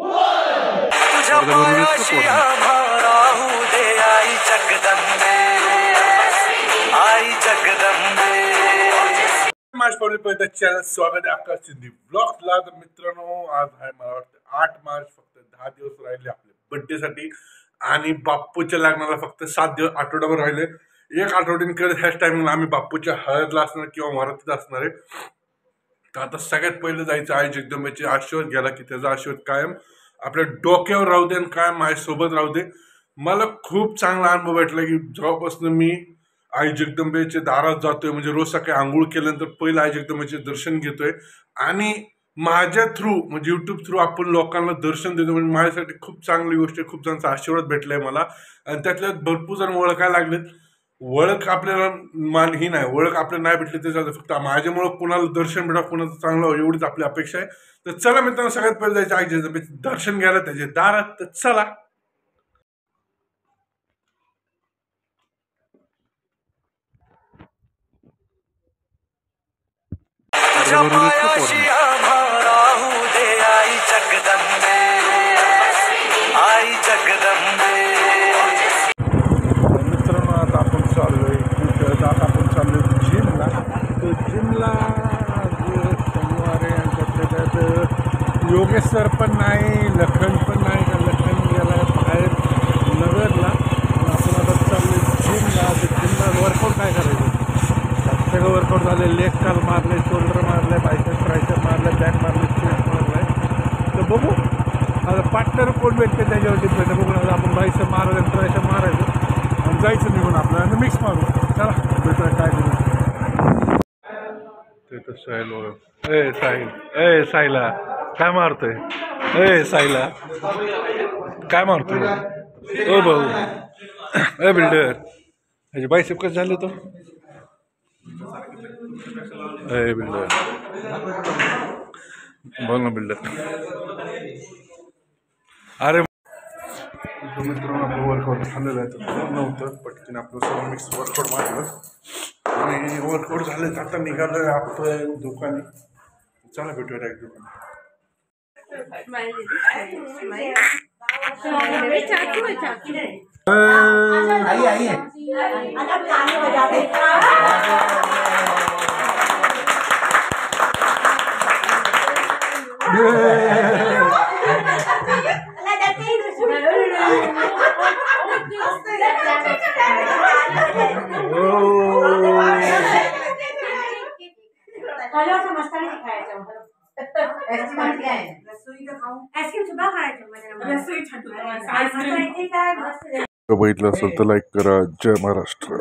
तुझ्या पायाशी आम्हाला दे आई जगदंबे, आई जगदंबे। माझ्या पब्लिक चॅनल स्वागत आहे आपल्या सिंधी ब्लॉगला। तर मित्रांनो, आज आहे मला वाटतं 8 मार्च, फक्त 10 दिवस राहिले आपल्या बर्थडे साठी आणि बाप्पूच्या लग्नाला फक्त 7 दिवस, आठवडाभर राहिले। एक आठवड्याने ह्याच टायमिंगला आम्ही बाप्पूच्या हळदला असणार किंवा वरातीत असणार आहे। तर आता सगळ्यात पहिलं जायचं आई जगदंबेचे आशीर्वाद घ्यायला, की त्याचा आशीर्वाद कायम आपल्या डोक्यावर राहू दे आणि कायम माझ्यासोबत राहू दे। मला खूप चांगला अनुभव भेटला की जेव्हापासून मी आई जगदंबेच्या दारात जातोय, म्हणजे रोज सकाळी आंघोळ केल्यानंतर पहिलं आई जगदंबेचे दर्शन घेतोय आणि माझ्या थ्रू म्हणजे युट्यूब थ्रू आपण लोकांना दर्शन देतो, म्हणजे माझ्यासाठी खूप चांगली गोष्ट आहे। खूप जणांचा आशीर्वाद भेटलाय मला आणि त्यातल्या भरपूर जण ओळखायला लागलेत। ओळख आपल्याला ही नाही, ओळख आपल्याला नाही भेटली ते झालं, फक्त माझ्यामुळे कोणाला दर्शन भेटा, कोणाचं चांगलं एवढीच आपली अपेक्षा आहे। तर चला मित्रांनो, सगळ्यात पहिले जायचं आई जगदंबेचे दर्शन घ्यायला त्याच्या दारात। तर चला। तुझ्या पायाशी आम्हाला दे आई जगदंबे, आई जगदंबे। मित्रांनो, आता आपण चाललोय जिमला। तर जिमला शनिवार आहे, त्यात योगेश सर पण नाही, लखन पण नाही, का लखन गेला बाहेर नगरला। आपण आता चाललोय जिमला। जिमला वर्कआउट काय करायचं, सगळं वर्कआउट झाले। लेग काल मारले, शोल्डर मारले, बायसेप ट्रायसेप मारले, बॅक मारले, चेस्ट मारलाय। तर बघू आता पार्टनर कोण भेटते त्याच्यावर डिपेंड आहे। बघून आपण बायसेप मारायचं, ट्रायसेप मारायचं आणि जायचं निघून आपल्याला मिक्स मारू। चला भेटूया काय करू। ते तर साहिल बघा, ए साहिल, ए साहिला काय मारतोय, ए साहिला काय मारतोय, ओ भाऊ, ए बिल्डर ह्याचे बायसेप कसं झाले तो, ए बिल्डर बोल ना बिल्डर। अरे मित्रांनो, आपलं वर्कआउट झालेलं आहे, तर नव्हतं पटकीने आपलं सगळं मिक्स वर्कआउट मारलं आणि वर्कआउट झालं। आता निघालं आपलं दुकानी। चला भेटूया डायरेक्ट दुकान। बघितलं असेल तर लाईक करा। जय महाराष्ट्र।